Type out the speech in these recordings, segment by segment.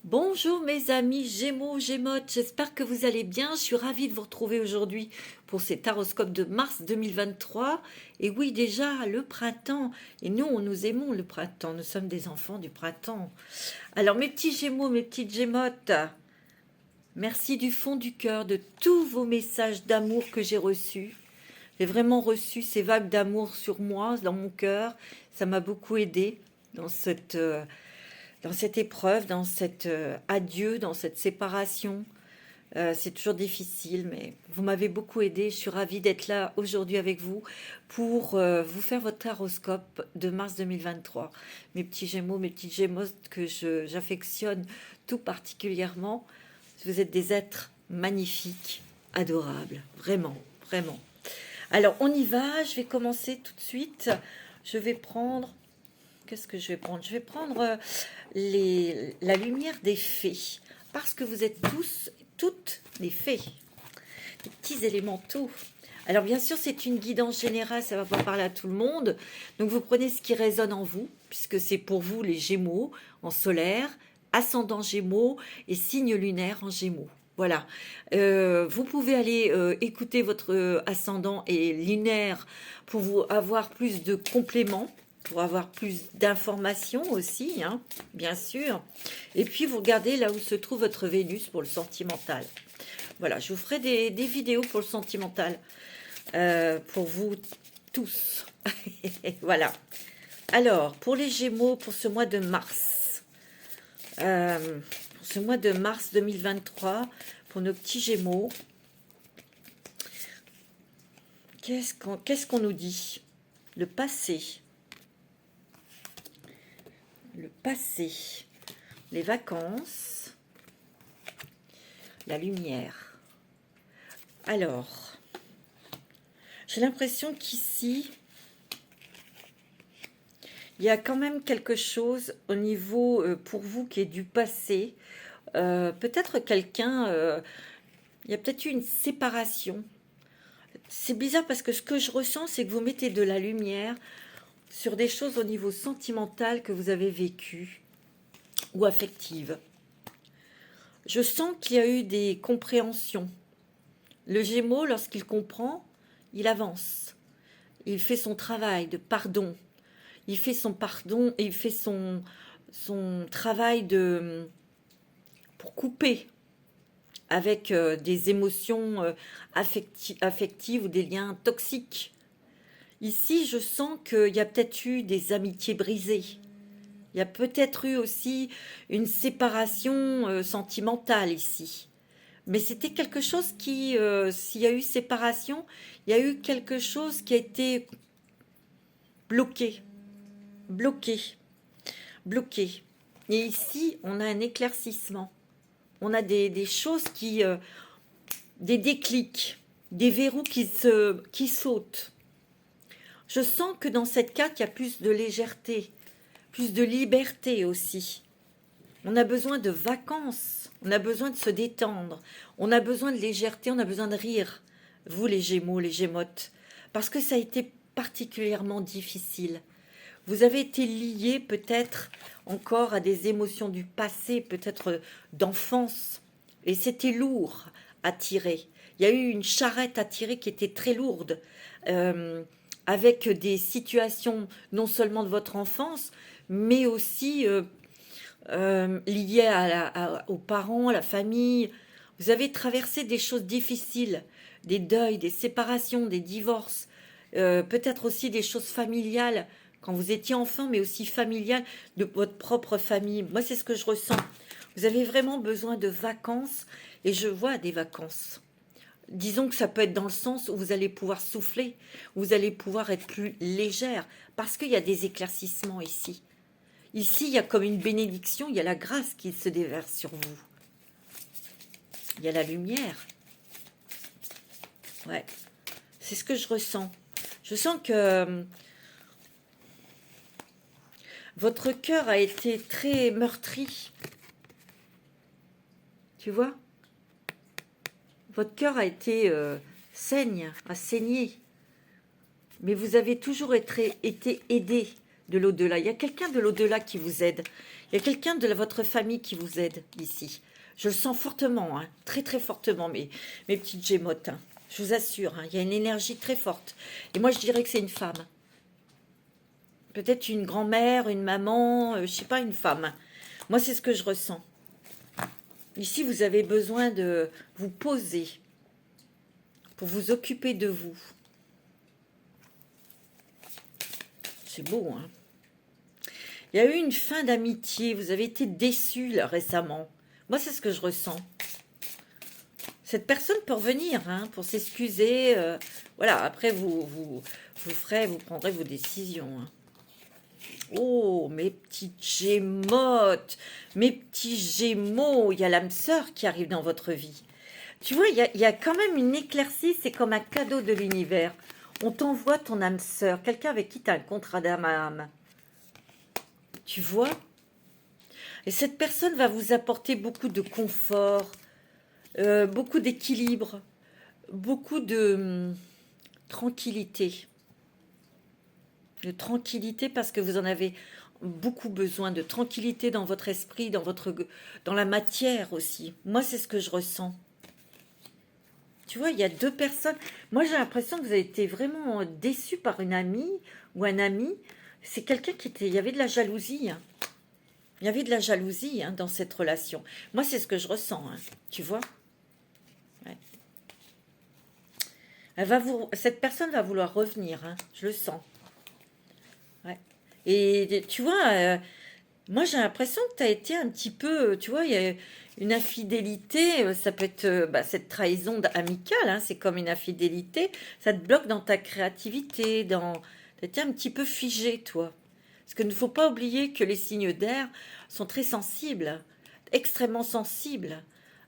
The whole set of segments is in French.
Bonjour mes amis Gémeaux, Gémotes, j'espère que vous allez bien. Je suis ravie de vous retrouver aujourd'hui pour cet taroscope de mars 2023. Et oui, déjà le printemps. Et nous aimons le printemps. Nous sommes des enfants du printemps. Alors mes petits Gémeaux, mes petites Gémotes, merci du fond du cœur de tous vos messages d'amour que j'ai reçus. J'ai vraiment reçu ces vagues d'amour sur moi, dans mon cœur. Ça m'a beaucoup aidé dans cette épreuve, dans cet adieu, dans cette séparation. C'est toujours difficile, mais vous m'avez beaucoup aidé. Je suis ravie d'être là aujourd'hui avec vous pour vous faire votre horoscope de mars 2023. Mes petits Gémeaux, mes petites Gémeaux que j'affectionne tout particulièrement. Vous êtes des êtres magnifiques, adorables, vraiment, vraiment. Alors, on y va. Je vais commencer tout de suite. Je vais prendre... Qu'est-ce que je vais prendre? Je vais prendre la lumière des fées. Parce que vous êtes toutes des fées. Des petits élémentaux. Alors bien sûr, c'est une guidance générale, ça ne va pas parler à tout le monde. Donc vous prenez ce qui résonne en vous, puisque c'est pour vous les Gémeaux en solaire, ascendant Gémeaux et signe lunaire en Gémeaux. Voilà. Vous pouvez aller écouter votre ascendant et lunaire pour vous avoir plus de compléments, pour avoir plus d'informations aussi, hein, bien sûr. Et puis, vous regardez là où se trouve votre Vénus pour le sentimental. Voilà, je vous ferai des vidéos pour le sentimental, pour vous tous. Voilà. Alors, pour les Gémeaux, pour ce mois de mars, pour ce mois de mars 2023, pour nos petits Gémeaux, qu'est-ce qu'on nous dit? Le passé. Le passé, les vacances, la lumière. Alors, j'ai l'impression qu'ici, il y a quand même quelque chose au niveau, pour vous, qui est du passé. Peut-être quelqu'un, il y a peut-être eu une séparation. C'est bizarre parce que ce que je ressens, c'est que vous mettez de la lumière sur des choses au niveau sentimental que vous avez vécues ou affectives. Je sens qu'il y a eu des compréhensions. Le Gémeaux, lorsqu'il comprend, il avance. Il fait son travail de pardon. Il fait son pardon, il fait son travail pour couper avec des émotions affectives ou des liens toxiques. Ici, je sens qu'il y a peut-être eu des amitiés brisées. Il y a peut-être eu aussi une séparation sentimentale ici. Mais c'était quelque chose qui, s'il y a eu séparation, il y a eu quelque chose qui a été bloqué, bloqué, bloqué. Et ici, on a un éclaircissement. On a des choses qui, des déclics, des verrous qui sautent. Je sens que dans cette carte, il y a plus de légèreté, plus de liberté aussi. On a besoin de vacances, on a besoin de se détendre, on a besoin de légèreté, on a besoin de rire. Vous les Gémeaux, les Gémotes, parce que ça a été particulièrement difficile. Vous avez été liés peut-être encore à des émotions du passé, peut-être d'enfance, et c'était lourd à tirer. Il y a eu une charrette à tirer qui était très lourde, avec des situations non seulement de votre enfance, mais aussi liées aux parents, à la famille. Vous avez traversé des choses difficiles, des deuils, des séparations, des divorces, peut-être aussi des choses familiales quand vous étiez enfant, mais aussi familiales de votre propre famille. Moi, c'est ce que je ressens. Vous avez vraiment besoin de vacances, et je vois des vacances. Disons que ça peut être dans le sens où vous allez pouvoir souffler, où vous allez pouvoir être plus légère, parce qu'il y a des éclaircissements ici. Ici, il y a comme une bénédiction, il y a la grâce qui se déverse sur vous. Il y a la lumière. Ouais, c'est ce que je ressens. Je sens que votre cœur a été très meurtri. Tu vois? Votre cœur a été a saigné. mais vous avez toujours été aidé de l'au-delà. Il y a quelqu'un de l'au-delà qui vous aide. Il y a quelqu'un de votre famille qui vous aide ici. Je le sens fortement, hein, très très fortement, mes petites gémottes. Hein. Je vous assure, hein, il y a une énergie très forte. Et moi, je dirais que c'est une femme. Peut-être une grand-mère, une maman, je sais pas, une femme. Moi, c'est ce que je ressens. Ici, vous avez besoin de vous poser pour vous occuper de vous. C'est beau, hein. Il y a eu une fin d'amitié. Vous avez été déçus là, récemment. Moi, c'est ce que je ressens. Cette personne peut revenir hein, pour s'excuser. Voilà, après, vous prendrez vos décisions. Hein. Oh, mes petites gémottes, mes petits gémeaux. Il y a l'âme sœur qui arrive dans votre vie. Tu vois, il y a quand même une éclaircie. C'est comme un cadeau de l'univers. On t'envoie ton âme sœur. Quelqu'un avec qui tu as un contrat d'âme à âme. Tu vois? Et cette personne va vous apporter beaucoup de confort, beaucoup d'équilibre, beaucoup de tranquillité. De tranquillité parce que vous en avez beaucoup besoin de tranquillité dans votre esprit, dans la matière aussi. Moi, c'est ce que je ressens. Tu vois, il y a deux personnes. Moi, j'ai l'impression que vous avez été vraiment déçu par une amie ou un ami. C'est quelqu'un qui était... Il y avait de la jalousie. Hein. Il y avait de la jalousie hein, dans cette relation. Moi, c'est ce que je ressens. Hein, tu vois ouais. Cette personne va vouloir revenir. Hein, je le sens. Ouais. Et tu vois, moi, j'ai l'impression que tu as été un petit peu... Tu vois, il y a une infidélité. Ça peut être cette trahison amicale. Hein, c'est comme une infidélité. Ça te bloque dans ta créativité. Tu as été un petit peu figé, toi. Parce qu'il ne faut pas oublier que les signes d'air sont très sensibles, extrêmement sensibles,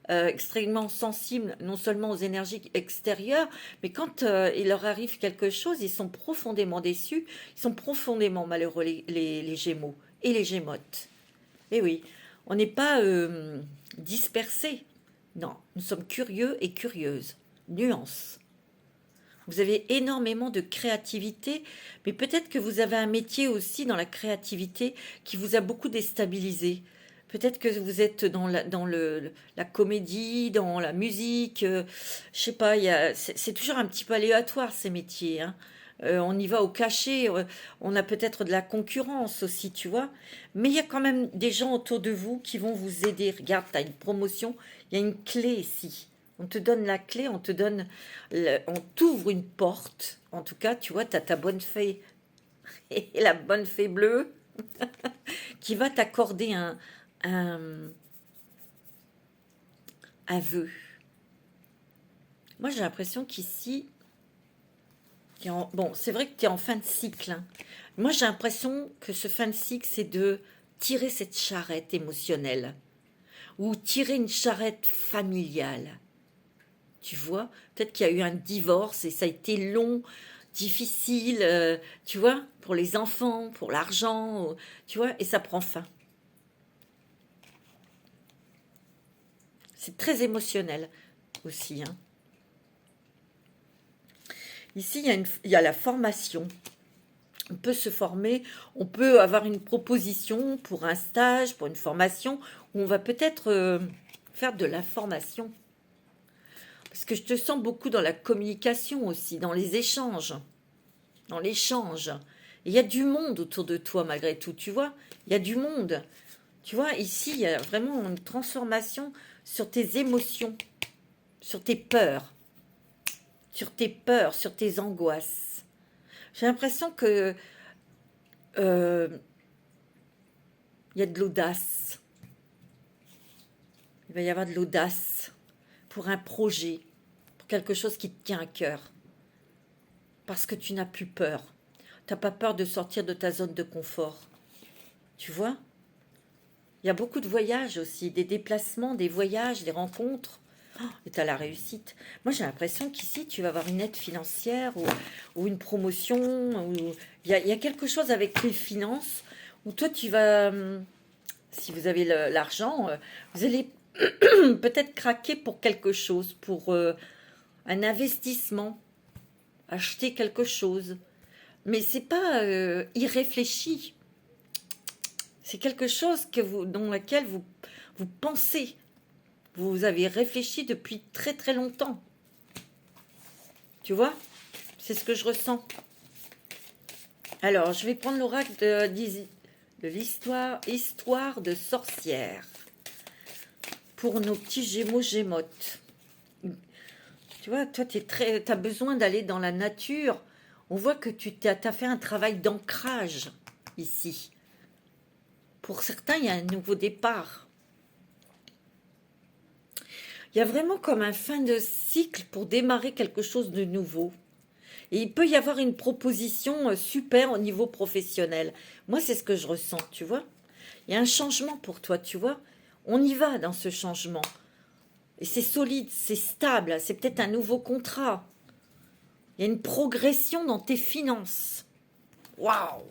non seulement aux énergies extérieures, mais quand il leur arrive quelque chose, ils sont profondément déçus, ils sont profondément malheureux, les Gémeaux et les Gémottes. Et oui, on n'est pas dispersés, non, nous sommes curieux et curieuses. Nuance. Vous avez énormément de créativité, mais peut-être que vous avez un métier aussi dans la créativité qui vous a beaucoup déstabilisé. Peut-être que vous êtes dans la comédie, dans la musique. Je sais pas, c'est toujours un petit peu aléatoire ces métiers. Hein. On y va au cachet. On a peut-être de la concurrence aussi, tu vois. Mais il y a quand même des gens autour de vous qui vont vous aider. Regarde, tu as une promotion, il y a une clé ici. On te donne la clé, on t'ouvre une porte. En tout cas, tu vois, tu as ta bonne fée et la bonne fée bleue qui va t'accorder un vœu. Moi, j'ai l'impression qu'ici, bon, c'est vrai que tu es en fin de cycle. Hein. Moi, j'ai l'impression que ce fin de cycle, c'est de tirer cette charrette émotionnelle ou tirer une charrette familiale. Tu vois, peut-être qu'il y a eu un divorce et ça a été long, difficile, tu vois, pour les enfants, pour l'argent, tu vois, et ça prend fin. C'est très émotionnel aussi. Hein. Ici, il y a la formation. On peut se former, on peut avoir une proposition pour un stage, pour une formation, où on va peut-être faire de la formation. Parce que je te sens beaucoup dans la communication aussi, dans les échanges. Dans l'échange. Il y a du monde autour de toi malgré tout, tu vois. Il y a du monde. Tu vois, ici, il y a vraiment une transformation sur tes émotions, sur tes peurs, sur tes angoisses. J'ai l'impression que il y a de l'audace. Il va y avoir de l'audace pour un projet, pour quelque chose qui te tient à cœur. Parce que tu n'as plus peur. Tu n'as pas peur de sortir de ta zone de confort. Tu vois ? Il y a beaucoup de voyages aussi, des déplacements, des voyages, des rencontres. Oh, et tu as la réussite. Moi, j'ai l'impression qu'ici, tu vas avoir une aide financière ou une promotion. Il y a quelque chose avec les finances où toi, tu vas, si vous avez l'argent, vous allez peut-être craquer pour quelque chose, pour un investissement, acheter quelque chose. mais c'est pas irréfléchi. C'est quelque chose dans laquelle vous pensez. Vous avez réfléchi depuis très très longtemps. Tu vois? C'est ce que je ressens. Alors, je vais prendre l'oracle de l'histoire, histoire de sorcière. Pour nos petits Gémeaux, Gémotes. Tu vois, toi, t'as besoin d'aller dans la nature. On voit que tu as fait un travail d'ancrage ici. Pour certains, il y a un nouveau départ. Il y a vraiment comme un fin de cycle pour démarrer quelque chose de nouveau. Et il peut y avoir une proposition super au niveau professionnel. Moi, c'est ce que je ressens, tu vois. Il y a un changement pour toi, tu vois. On y va dans ce changement. Et c'est solide, c'est stable, c'est peut-être un nouveau contrat. Il y a une progression dans tes finances. Waouh!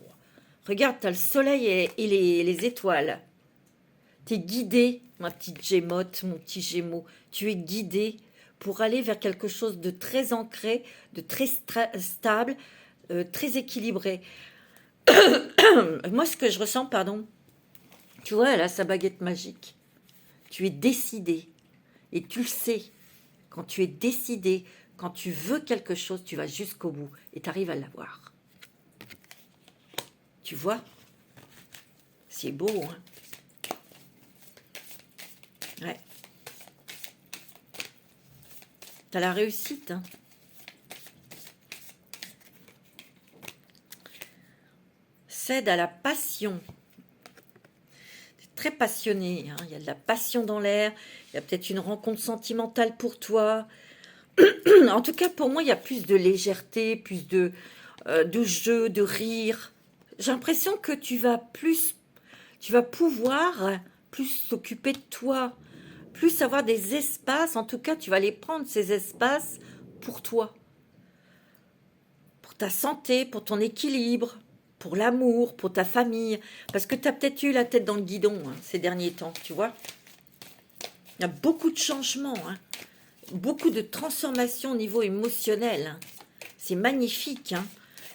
Regarde, tu as le soleil et les étoiles. Tu es guidé, ma petite Gémote, mon petit Gémeaux. Tu es guidé pour aller vers quelque chose de très ancré, de très stable, très équilibré. Moi, ce que je ressens, pardon, tu vois, elle a sa baguette magique. Tu es décidé. Et tu le sais. Quand tu es décidé, quand tu veux quelque chose, tu vas jusqu'au bout. Et tu arrives à l'avoir. Tu vois? C'est beau, hein? Ouais. T'as la réussite, hein? Cède à la passion. T'es très passionné, hein? Il y a de la passion dans l'air. Il y a peut-être une rencontre sentimentale pour toi. En tout cas, pour moi, il y a plus de légèreté, plus de jeu, de rire. J'ai l'impression que tu vas pouvoir plus s'occuper de toi, plus avoir des espaces. En tout cas, tu vas les prendre, ces espaces, pour toi, pour ta santé, pour ton équilibre, pour l'amour, pour ta famille. Parce que tu as peut-être eu la tête dans le guidon, hein, ces derniers temps, tu vois. Il y a beaucoup de changements, hein, beaucoup de transformations au niveau émotionnel, hein. C'est magnifique, hein.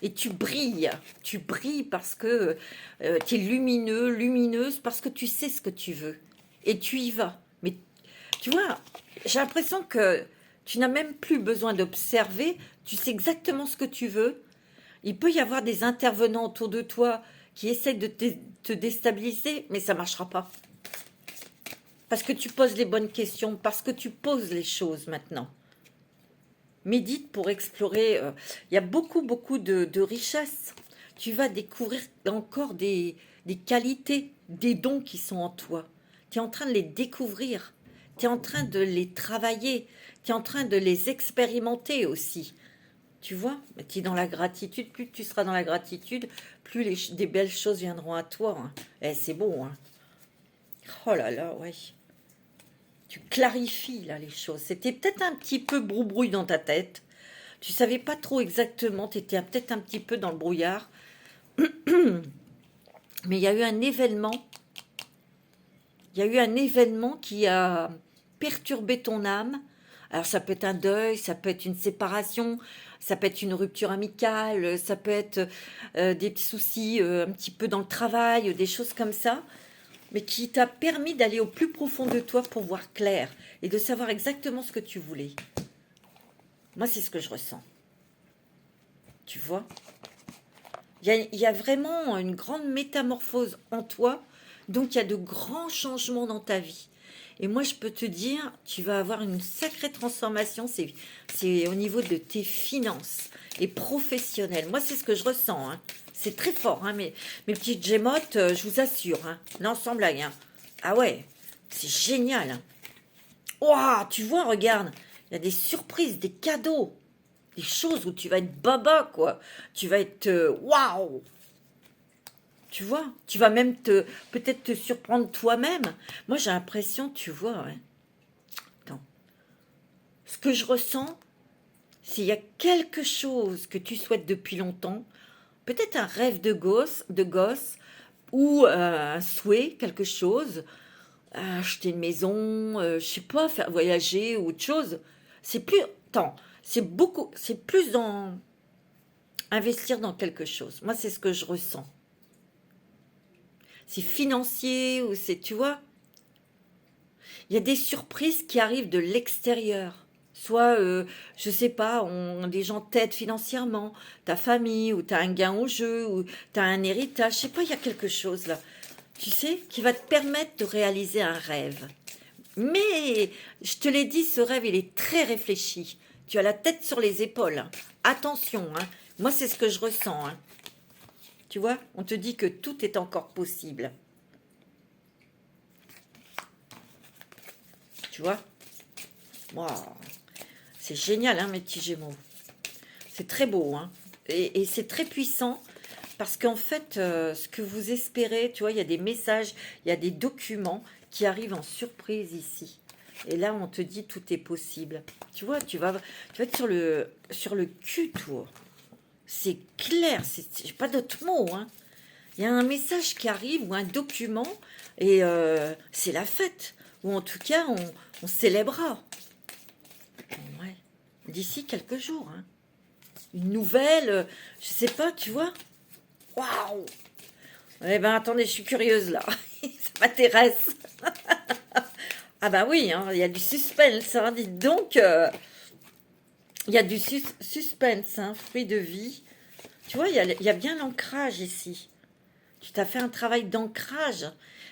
Et tu brilles parce que tu es lumineux, lumineuse, parce que tu sais ce que tu veux. Et tu y vas. Mais tu vois, j'ai l'impression que tu n'as même plus besoin d'observer, tu sais exactement ce que tu veux. Il peut y avoir des intervenants autour de toi qui essaient de te déstabiliser, mais ça ne marchera pas. Parce que tu poses les bonnes questions, parce que tu poses les choses maintenant. Médite pour explorer. Il y a beaucoup, beaucoup de richesses. Tu vas découvrir encore des qualités, des dons qui sont en toi. Tu es en train de les découvrir. Tu es en train de les travailler. Tu es en train de les expérimenter aussi. Tu vois, tu es dans la gratitude. Plus tu seras dans la gratitude, plus des belles choses viendront à toi, hein. Eh, c'est beau, hein. Oh là là, ouais. Tu clarifies là les choses. C'était peut-être un petit peu brouille dans ta tête. Tu savais pas trop exactement, tu étais peut-être un petit peu dans le brouillard. Mais il y a eu un événement. Il y a eu un événement qui a perturbé ton âme. Alors ça peut être un deuil, ça peut être une séparation, ça peut être une rupture amicale, ça peut être des petits soucis un petit peu dans le travail, des choses comme ça, mais qui t'a permis d'aller au plus profond de toi pour voir clair et de savoir exactement ce que tu voulais. Moi, c'est ce que je ressens. Tu vois? Il y a vraiment une grande métamorphose en toi, donc il y a de grands changements dans ta vie. Et moi, je peux te dire, tu vas avoir une sacrée transformation, c'est au niveau de tes finances et professionnelles. Moi, c'est ce que je ressens, hein. C'est très fort, hein, mes petites gémotes, je vous assure, hein. Non, sans blague, hein. Ah ouais, c'est génial, hein. Ouah, tu vois, regarde, il y a des surprises, des cadeaux, des choses où tu vas être baba, quoi. Tu vas être waouh. Tu vois, tu vas même peut-être te surprendre toi-même. Moi, j'ai l'impression, tu vois, ouais. Attends. Ce que je ressens, s'il y a quelque chose que tu souhaites depuis longtemps, peut-être un rêve de gosse ou un souhait, quelque chose, acheter une maison, je sais pas, faire voyager ou autre chose. C'est plus, attends, c'est plus dans investir dans quelque chose. Moi, c'est ce que je ressens. C'est financier ou c'est, tu vois, il y a des surprises qui arrivent de l'extérieur. Soit, je sais pas, des gens t'aident financièrement, ta famille, ou tu as un gain au jeu, ou tu as un héritage. Je sais pas, il y a quelque chose là, tu sais, qui va te permettre de réaliser un rêve. Mais, je te l'ai dit, ce rêve, il est très réfléchi. Tu as la tête sur les épaules, hein. Attention, hein. Moi, c'est ce que je ressens, hein. Tu vois, on te dit que tout est encore possible. Tu vois? Waouh, c'est génial, hein, mes petits Gémeaux. C'est très beau, hein. Et c'est très puissant parce qu'en fait, ce que vous espérez, tu vois, il y a des messages, il y a des documents qui arrivent en surprise ici. Et là, on te dit tout est possible. Tu vois, tu vas être sur le cul, toi. C'est clair, j'ai pas d'autre mot, hein. Il y a un message qui arrive ou un document et c'est la fête. Ou en tout cas, on célébrera. Ouais. D'ici quelques jours, hein. Une nouvelle, je sais pas, tu vois. Waouh! Eh ben, attendez, je suis curieuse là. Ça m'intéresse. Ah bah oui, hein, il y a du suspense, hein, dites donc. Il y a du suspense, hein, fruit de vie. Tu vois, il y a bien l'ancrage ici. Tu t'as fait un travail d'ancrage.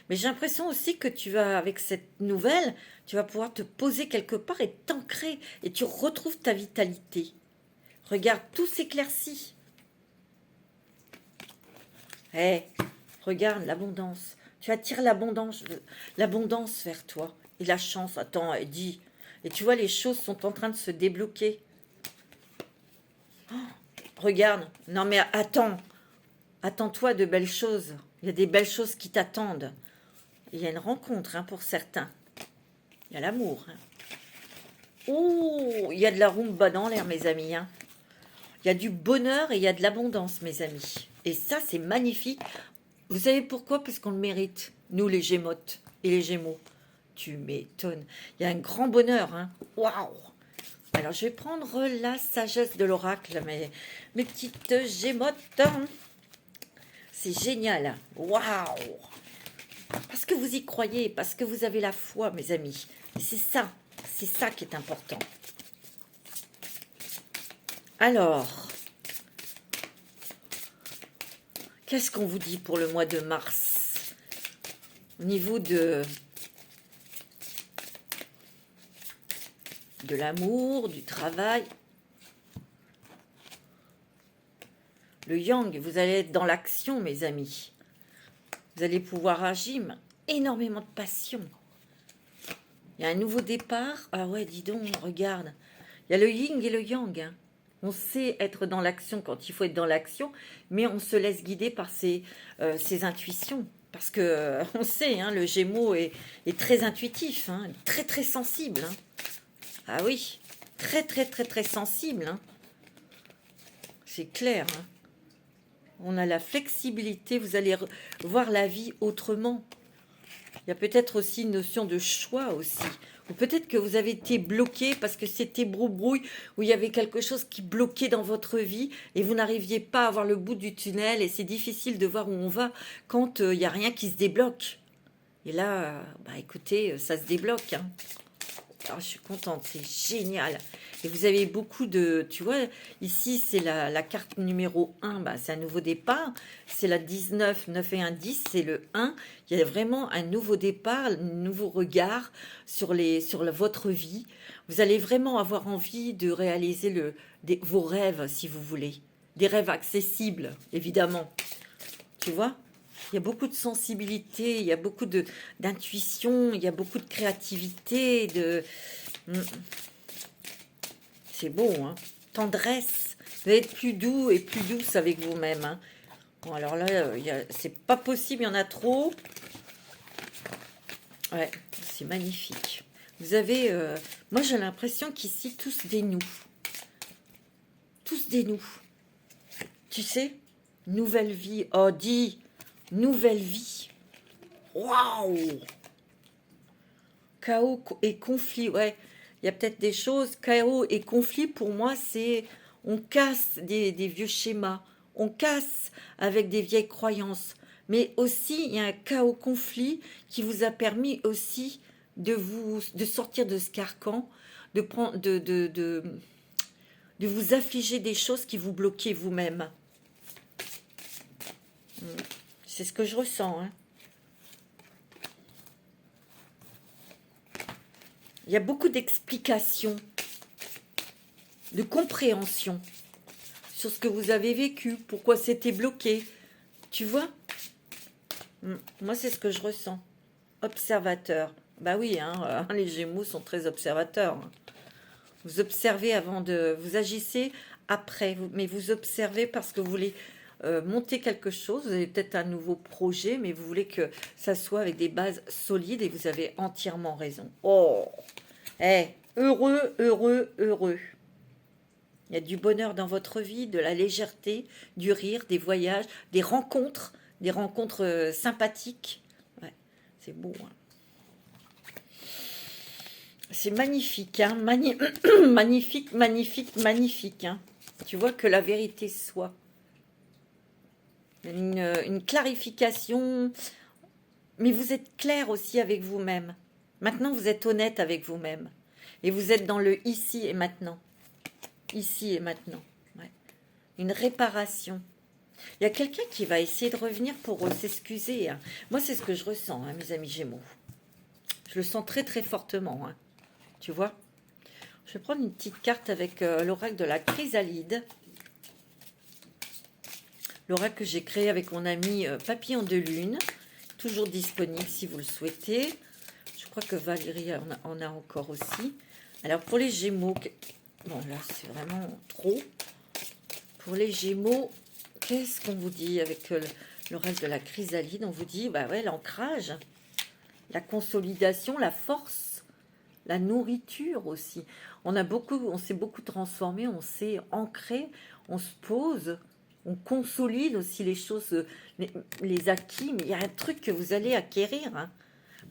Mais j'ai l'impression aussi que tu vas, avec cette nouvelle, tu vas pouvoir te poser quelque part et t'ancrer. Et tu retrouves ta vitalité. Regarde, tout s'éclaircit. Eh, regarde l'abondance. Tu attires l'abondance vers toi. Et la chance, attends, elle dit. Et tu vois, les choses sont en train de se débloquer. Oh, regarde, non mais attends. Attends-toi de belles choses. Il y a des belles choses qui t'attendent. Il y a une rencontre, hein, pour certains. Il y a l'amour, hein. Oh, il y a de la rumba dans l'air, mes amis, hein. Il y a du bonheur et il y a de l'abondance, mes amis. Et ça, c'est magnifique. Vous savez pourquoi? Parce qu'on le mérite, nous, les Gémotes et les Gémeaux. Tu m'étonnes. Il y a un grand bonheur, hein. Waouh! Alors, je vais prendre la sagesse de l'oracle, mes petites Gémotes. C'est génial. Waouh! Parce que vous y croyez, parce que vous avez la foi, mes amis. Et c'est ça qui est important. Alors, qu'est-ce qu'on vous dit pour le mois de mars? Au niveau de l'amour, du travail. Le yang, vous allez être dans l'action, mes amis. Vous allez pouvoir agir, énormément de passion. Il y a un nouveau départ. Ah ouais, dis donc, regarde. Il y a le yin et le yang, hein. On sait être dans l'action quand il faut être dans l'action, mais on se laisse guider par ses intuitions. Parce que on sait, hein, le Gémeaux est très intuitif, hein, très très sensible, hein. Ah oui, très très très très sensible, hein. C'est clair, hein. On a la flexibilité, vous allez voir la vie autrement. Il y a peut-être aussi une notion de choix aussi. Ou peut-être que vous avez été bloqué parce que c'était brouille, ou il y avait quelque chose qui bloquait dans votre vie et vous n'arriviez pas à voir le bout du tunnel et c'est difficile de voir où on va quand il n'y a rien qui se débloque. Et là, bah écoutez, ça se débloque, hein. Alors, je suis contente, c'est génial. Et vous avez beaucoup de... Tu vois, ici, c'est la carte numéro 1, bah, c'est un nouveau départ. C'est la 19, 9 et 1, 10, c'est le 1. Il y a vraiment un nouveau départ, un nouveau regard sur votre vie. Vous allez vraiment avoir envie de réaliser vos rêves, si vous voulez. Des rêves accessibles, évidemment. Tu vois? Il y a beaucoup de sensibilité, il y a beaucoup d'intuition, il y a beaucoup de créativité, c'est beau, hein. Tendresse. Vous allez être plus doux et plus douce avec vous-même, hein. Bon, alors là, c'est pas possible, il y en a trop. Ouais, c'est magnifique. Vous avez... moi, j'ai l'impression qu'ici, tous des nous. Tous des nous. Tu sais? Nouvelle vie. Oh, dis! Nouvelle vie. Waouh! Chaos et conflit. Ouais, il y a peut-être des choses. Chaos et conflit, pour moi, c'est On casse des vieux schémas, on casse avec des vieilles croyances. Mais aussi, il y a un chaos conflit qui vous a permis aussi de sortir de ce carcan, de, prendre, de vous affliger des choses qui vous bloquaient vous-même. C'est ce que je ressens. Hein. Il y a beaucoup d'explications, de compréhension sur ce que vous avez vécu, pourquoi c'était bloqué. Tu vois? Moi, c'est ce que je ressens. Observateur. Bah oui, hein, les Gémeaux sont très observateurs. Vous observez avant de... Vous agissez après, mais vous observez parce que vous voulez monter quelque chose. Vous avez peut-être un nouveau projet, mais vous voulez que ça soit avec des bases solides et vous avez entièrement raison. Oh, heureux, heureux, heureux. Il y a du bonheur dans votre vie, de la légèreté, du rire, des voyages, des rencontres sympathiques. Ouais, c'est beau. Hein. C'est magnifique, hein, magnifique, magnifique, magnifique. Hein. Tu vois que la vérité soit. Une clarification, mais vous êtes clair aussi avec vous-même. Maintenant, vous êtes honnête avec vous-même. Et vous êtes dans le ici et maintenant. Ici et maintenant. Ouais. Une réparation. Il y a quelqu'un qui va essayer de revenir pour s'excuser. Hein. Moi, c'est ce que je ressens, hein, mes amis Gémeaux. Je le sens très, très fortement. Hein. Tu vois? Je vais prendre une petite carte avec l'oracle de la chrysalide. L'oracle que j'ai créé avec mon ami Papillon de Lune. Toujours disponible si vous le souhaitez. Je crois que Valérie en a encore aussi. Alors, pour les Gémeaux... Bon, là, c'est vraiment trop. Pour les Gémeaux, qu'est-ce qu'on vous dit avec l'oracle de la chrysalide? On vous dit, bah ouais, l'ancrage, la consolidation, la force, la nourriture aussi. On s'est beaucoup transformé, on s'est ancré, on se pose, on consolide aussi les choses, les acquis. Mais il y a un truc que vous allez acquérir. Hein.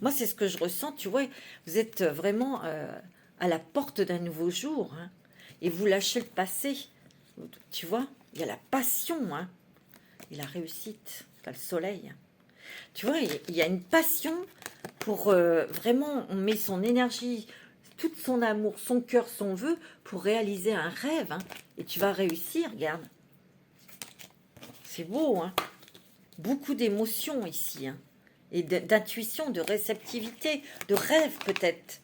Moi, c'est ce que je ressens. Tu vois, vous êtes vraiment à la porte d'un nouveau jour. Hein, et vous lâchez le passé. Tu vois, il y a la passion. Hein, et la réussite. Enfin, le soleil. Tu vois, il y a une passion pour vraiment, on met son énergie, tout son amour, son cœur, son vœu pour réaliser un rêve. Hein, et tu vas réussir, regarde. C'est beau, hein. Beaucoup d'émotions ici. Hein, et d'intuition, de réceptivité, de rêve peut-être.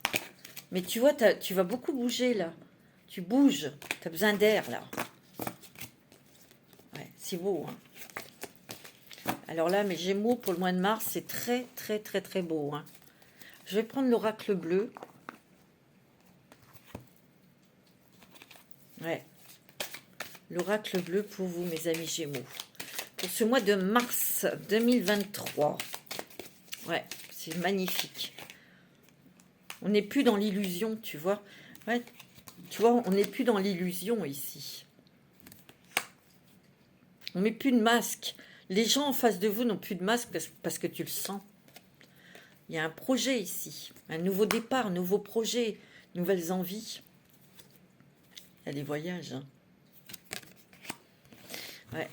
Mais tu vois, tu vas beaucoup bouger là. Tu bouges, tu as besoin d'air là. Ouais, c'est beau. Hein. Alors là, mes Gémeaux pour le mois de mars, c'est très, très, très, très beau. Hein. Je vais prendre l'oracle bleu. Ouais. L'oracle bleu pour vous, mes amis Gémeaux. Pour ce mois de mars 2023. Ouais, c'est magnifique. On n'est plus dans l'illusion, tu vois. Ouais, tu vois, on n'est plus dans l'illusion ici. On met plus de masque. Les gens en face de vous n'ont plus de masque parce que tu le sens. Il y a un projet ici. Un nouveau départ, un nouveau projet, nouvelles envies. Il y a des voyages. Hein. Ouais,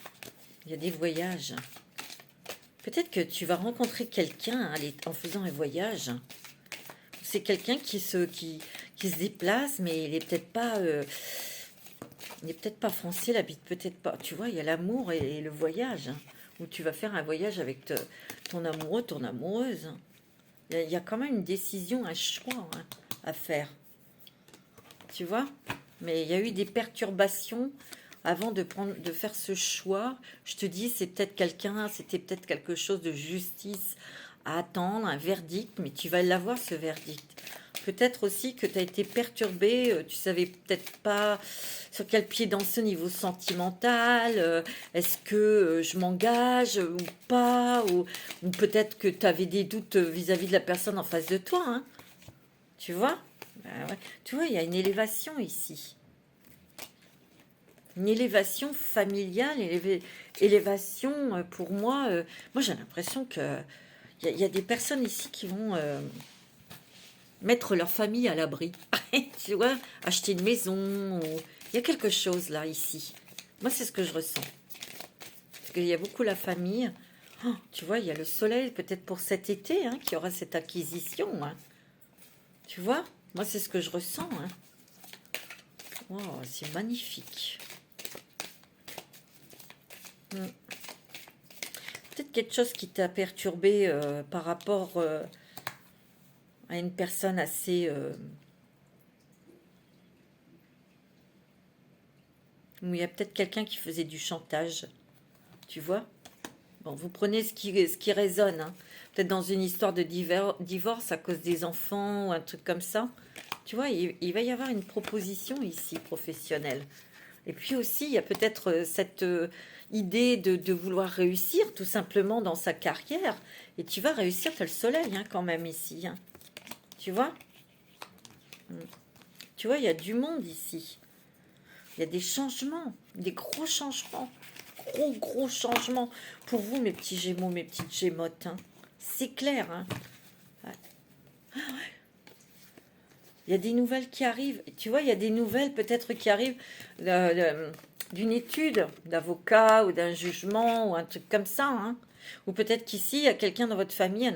il y a des voyages. Peut-être que tu vas rencontrer quelqu'un en faisant un voyage. C'est quelqu'un qui se déplace, mais il n'est peut-être pas... il n'est peut-être pas français, il habite peut-être pas. Tu vois, il y a l'amour et le voyage. Hein, où tu vas faire un voyage avec ton amoureux, ton amoureuse. Il y a quand même une décision, un choix hein, à faire. Tu vois? Mais il y a eu des perturbations avant de faire ce choix. Je te dis, c'était peut-être quelque chose de justice à attendre, un verdict, mais tu vas l'avoir ce verdict. Peut-être aussi que tu as été perturbé, tu savais peut-être pas sur quel pied danser au niveau sentimental, est-ce que je m'engage ou pas, ou peut-être que tu avais des doutes vis-à-vis de la personne en face de toi, hein. Tu vois? Ben ouais. Tu vois, il y a une élévation ici. Une élévation familiale, élévation pour moi. Moi, j'ai l'impression que il y a des personnes ici qui vont mettre leur famille à l'abri. Tu vois, acheter une maison, ou Il y a quelque chose là, ici. Moi, c'est ce que je ressens. Parce qu'il y a beaucoup la famille. Oh, tu vois, il y a le soleil, peut-être pour cet été, hein, qui aura cette acquisition. Hein. Tu vois, moi, c'est ce que je ressens. Hein. Oh, c'est magnifique. Peut-être quelque chose qui t'a perturbé par rapport à une personne assez... où il y a peut-être quelqu'un qui faisait du chantage. Tu vois? Bon, vous prenez ce qui résonne. Hein. Peut-être dans une histoire de divorce à cause des enfants ou un truc comme ça. Tu vois, il va y avoir une proposition ici professionnelle. Et puis aussi, il y a peut-être cette idée de vouloir réussir tout simplement dans sa carrière. Et tu vas réussir, tu as le soleil hein, quand même ici. Hein. Tu vois? Tu vois, il y a du monde ici. Il y a des changements, des gros changements. Gros changements pour vous, mes petits Gémeaux, mes petites Gémottes. Hein. C'est clair. Hein. Ouais. Il y a des nouvelles qui arrivent. Tu vois, il y a des nouvelles peut-être qui arrivent d'une étude d'avocat ou d'un jugement ou un truc comme ça. Hein. Ou peut-être qu'ici, il y a quelqu'un dans votre famille,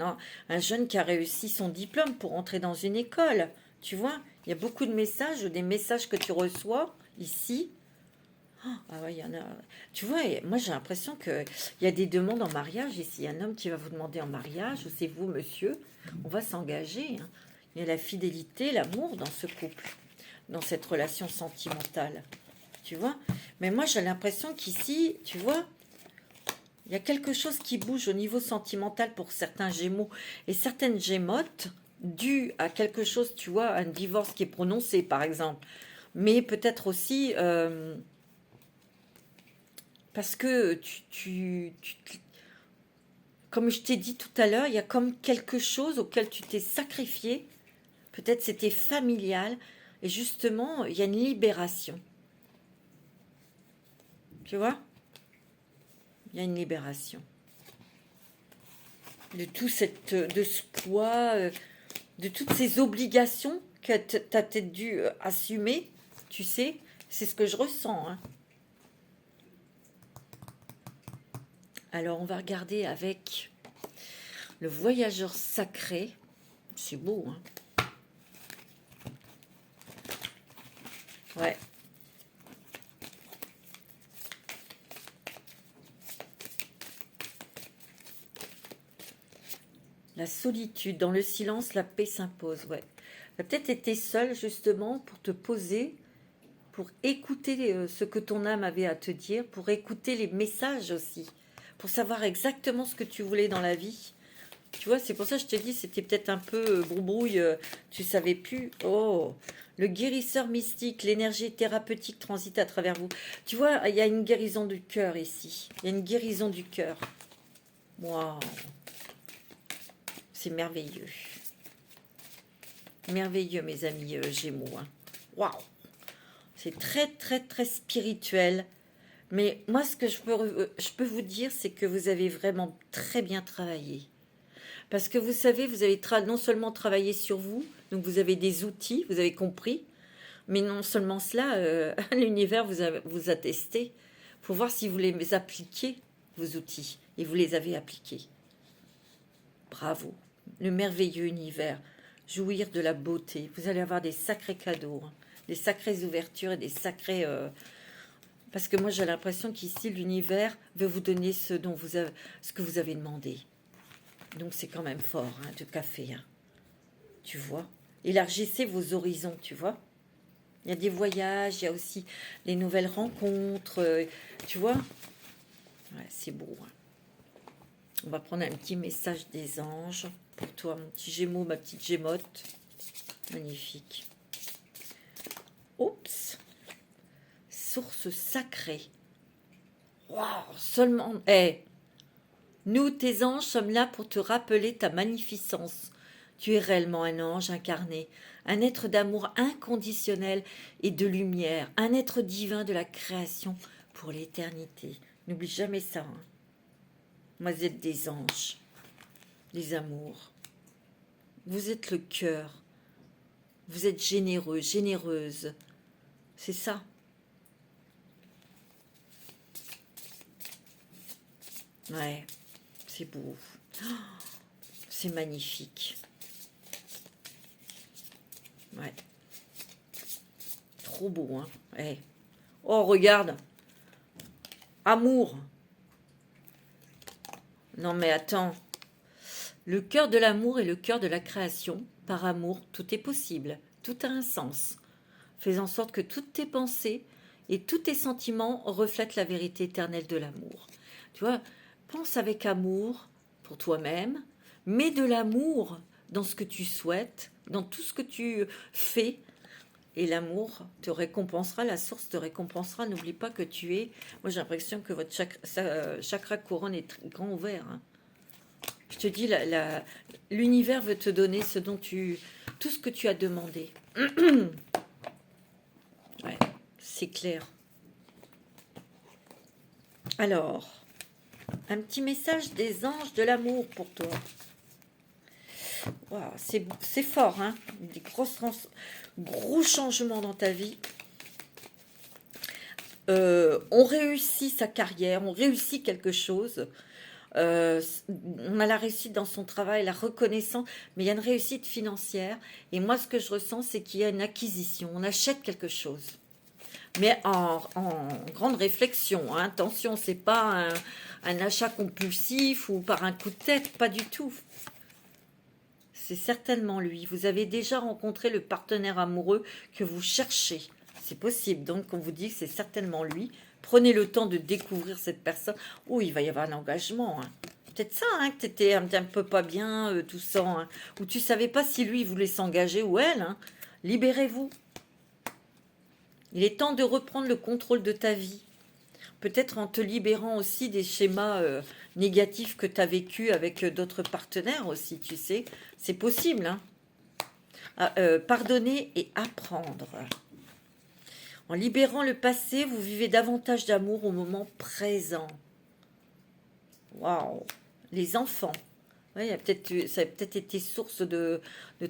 un jeune qui a réussi son diplôme pour entrer dans une école. Tu vois, il y a beaucoup de messages ou des messages que tu reçois ici. Ah ouais, il y en a. Tu vois, moi j'ai l'impression qu'il y a des demandes en mariage ici. Il y a un homme qui va vous demander en mariage, ou c'est vous, monsieur. On va s'engager. Hein. Il y a la fidélité, l'amour dans ce couple, dans cette relation sentimentale. Tu vois? Mais moi j'ai l'impression qu'ici, tu vois, il y a quelque chose qui bouge au niveau sentimental pour certains Gémeaux et certaines Gémottes, dû à quelque chose, tu vois, un divorce qui est prononcé par exemple. Mais peut-être aussi. Parce que comme je t'ai dit tout à l'heure, il y a comme quelque chose auquel tu t'es sacrifié. Peut-être c'était familial. Et justement, il y a une libération. Tu vois? Il y a une libération. De tout de ce poids, de toutes ces obligations que tu as peut-être dû assumer. Tu sais, c'est ce que je ressens. Hein. Alors, on va regarder avec le voyageur sacré. C'est beau, hein? Ouais. La solitude, dans le silence, la paix s'impose. Ouais. Tu as peut-être été seul justement pour te poser, pour écouter ce que ton âme avait à te dire, pour écouter les messages aussi, pour savoir exactement ce que tu voulais dans la vie. Tu vois, c'est pour ça que je te dis, c'était peut-être un peu brouille, tu savais plus. Oh, le guérisseur mystique, l'énergie thérapeutique transite à travers vous. Tu vois, il y a une guérison du cœur ici. Il y a une guérison du cœur. Waouh, c'est merveilleux. Merveilleux, mes amis Gémeaux. Hein. Waouh, c'est très spirituel. Mais moi, ce que je peux vous dire, c'est que vous avez vraiment très bien travaillé. Parce que vous savez, vous avez non seulement travaillé sur vous, donc vous avez des outils, vous avez compris, mais non seulement cela, l'univers vous a testé pour voir si vous les appliquez, vos outils, et vous les avez appliqués. Bravo, le merveilleux univers, jouir de la beauté. Vous allez avoir des sacrés cadeaux, hein, des sacrées ouvertures et des sacrés... Parce que moi, j'ai l'impression qu'ici, l'univers veut vous donner ce que vous avez demandé. Donc c'est quand même fort, hein, de café. Hein. Tu vois? Élargissez vos horizons, tu vois? Il y a des voyages, il y a aussi les nouvelles rencontres, tu vois? Ouais, c'est beau. Hein. On va prendre un petit message des anges pour toi, mon petit Gémeaux, ma petite Gémotte. Magnifique. Oups. Source sacrée. Waouh, seulement... Nous, tes anges, sommes là pour te rappeler ta magnificence. Tu es réellement un ange incarné, un être d'amour inconditionnel et de lumière, un être divin de la création pour l'éternité. N'oublie jamais ça. Hein. Moi, vous êtes des anges, des amours. Vous êtes le cœur. Vous êtes généreux, généreuse. C'est ça. Ouais, c'est beau. Oh, c'est magnifique. Ouais. Trop beau, hein. Ouais. Oh, regarde. Amour. Non, mais attends. Le cœur de l'amour est le cœur de la création. Par amour, tout est possible. Tout a un sens. Fais en sorte que toutes tes pensées et tous tes sentiments reflètent la vérité éternelle de l'amour. Tu vois, pense avec amour pour toi-même, mets de l'amour dans ce que tu souhaites, dans tout ce que tu fais, et l'amour te récompensera, la source te récompensera. N'oublie pas que tu es... Moi, j'ai l'impression que votre chakra couronne est grand ouvert. Hein. Je te dis, l'univers veut te donner ce dont tout ce que tu as demandé. Ouais, c'est clair. Alors, un petit message des anges de l'amour pour toi. Wow, c'est fort, hein? Des gros changements dans ta vie. On réussit sa carrière, on réussit quelque chose. On a la réussite dans son travail, la reconnaissance, mais il y a une réussite financière. Et moi, ce que je ressens, c'est qu'il y a une acquisition. On achète quelque chose. Mais en grande réflexion. Hein. Attention, c'est pas un achat compulsif ou par un coup de tête, pas du tout. C'est certainement lui. Vous avez déjà rencontré le partenaire amoureux que vous cherchez. C'est possible. Donc, on vous dit que c'est certainement lui. Prenez le temps de découvrir cette personne. Oh, il va y avoir un engagement. Hein. Peut-être ça, hein, que tu étais un peu pas bien, tout ça. Hein, ou tu savais pas si lui voulait s'engager ou elle. Hein. Libérez-vous. Il est temps de reprendre le contrôle de ta vie. Peut-être en te libérant aussi des schémas négatifs que tu as vécu avec d'autres partenaires aussi, tu sais. C'est possible. Hein. Pardonner et apprendre. En libérant le passé, vous vivez davantage d'amour au moment présent. Waouh. Les enfants. Ouais, ça a peut-être été source de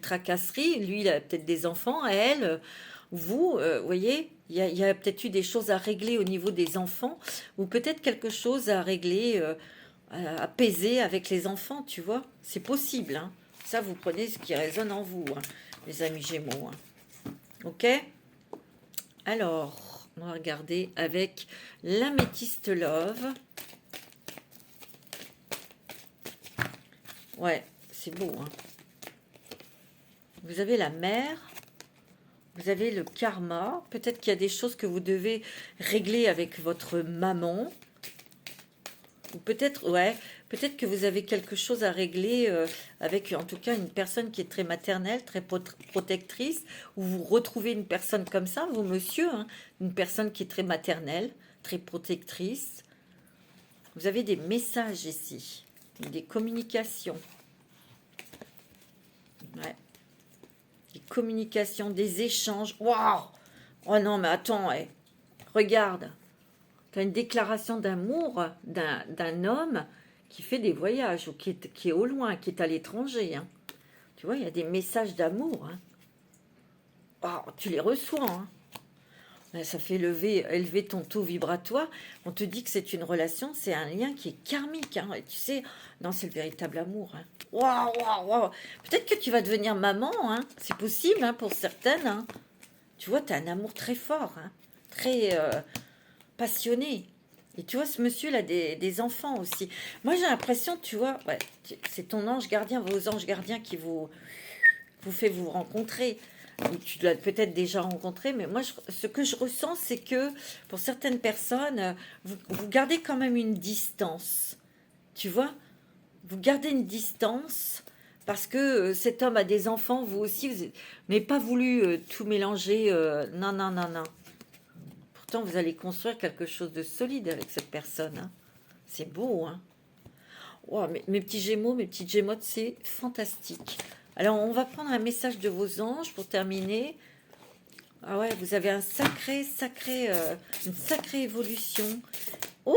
tracasserie. Lui, il a peut-être des enfants. À elle, vous, voyez, il y a peut-être eu des choses à régler au niveau des enfants. Ou peut-être quelque chose à régler, à apaiser avec les enfants, tu vois. C'est possible. Hein. Ça, vous prenez ce qui résonne en vous, hein, les amis Gémeaux. Hein. Ok ? Alors, on va regarder avec l'améthyste love. Ouais, c'est beau. Hein. Vous avez la mer, vous avez le karma. Peut-être qu'il y a des choses que vous devez régler avec votre maman. Ou peut-être, ouais, peut-être que vous avez quelque chose à régler avec, en tout cas, une personne qui est très maternelle, très protectrice. Ou vous retrouvez une personne comme ça, vous, monsieur, hein, une personne qui est très maternelle, très protectrice. Vous avez des messages ici. Des communications. Ouais. Des communications, des échanges. Waouh! Oh non, mais attends, hey. Regarde. Tu as une déclaration d'amour d'un homme qui fait des voyages, ou qui est au loin, qui est à l'étranger. Hein. Tu vois, il y a des messages d'amour. Hein. Oh, tu les reçois. Hein. Ça fait élever ton taux vibratoire. On te dit que c'est une relation, c'est un lien qui est karmique. Hein. Et tu sais, non, c'est le véritable amour. Hein. Waouh, waouh, waouh. Peut-être que tu vas devenir maman. Hein. C'est possible hein, pour certaines. Hein. Tu vois, tu as un amour très fort, hein. Très passionné. Et tu vois, ce monsieur, il a des enfants aussi. Moi, j'ai l'impression, tu vois, ouais, c'est ton ange gardien, vos anges gardiens qui vous fait vous rencontrer. Tu dois peut-être déjà rencontrer, mais moi, ce que je ressens, c'est que pour certaines personnes, vous gardez quand même une distance. Tu vois, vous gardez une distance parce que cet homme a des enfants, vous aussi, vous n'avez pas voulu tout mélanger. Non, non, non, non. Pourtant, vous allez construire quelque chose de solide avec cette personne. Hein. C'est beau, hein. Wow, mes petits gémeaux, mes petites gémottes, c'est fantastique. Alors, on va prendre un message de vos anges pour terminer. Ah ouais, vous avez une sacrée évolution. Oh,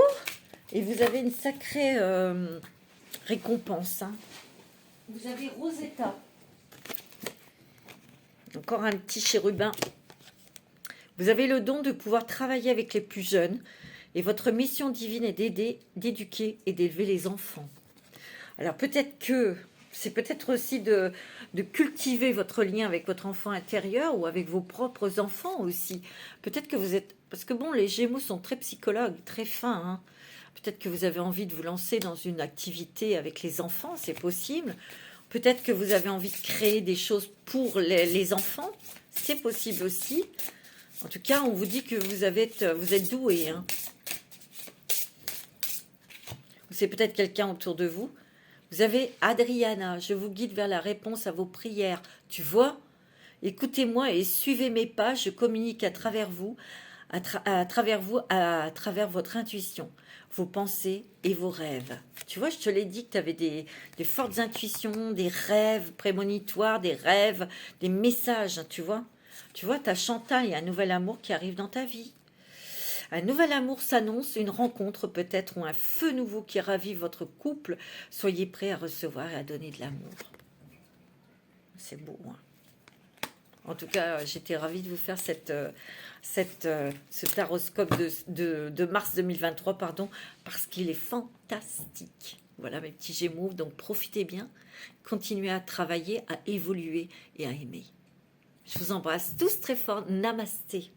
et vous avez une sacrée récompense. Hein. Vous avez Rosetta. Encore un petit chérubin. Vous avez le don de pouvoir travailler avec les plus jeunes Et votre mission divine est d'aider, d'éduquer et d'élever les enfants. Alors peut-être que c'est peut-être aussi de cultiver votre lien avec votre enfant intérieur ou avec vos propres enfants aussi. Peut-être que vous êtes... Parce que bon, les Gémeaux sont très psychologues, très fins. Hein. Peut-être que vous avez envie de vous lancer dans une activité avec les enfants, c'est possible. Peut-être que vous avez envie de créer des choses pour les enfants, c'est possible aussi. En tout cas, on vous dit que vous êtes doué. Hein. C'est peut-être quelqu'un autour de vous. Vous avez Adriana, je vous guide vers la réponse à vos prières. Tu vois? Écoutez-moi et suivez mes pas, je communique à travers vous, à travers votre intuition, vos pensées et vos rêves. Tu vois, je te l'ai dit que tu avais des fortes intuitions, des rêves prémonitoires, des rêves, des messages, tu vois. Tu vois, tu as Chantal et un nouvel amour qui arrive dans ta vie. Un nouvel amour s'annonce, une rencontre peut-être ou un feu nouveau qui ravive votre couple. Soyez prêts à recevoir et à donner de l'amour. C'est beau, hein. En tout cas, j'étais ravie de vous faire ce taroscope de mars 2023, pardon, parce qu'il est fantastique. Voilà mes petits Gémeaux, donc profitez bien, continuez à travailler, à évoluer et à aimer. Je vous embrasse tous très fort. Namasté.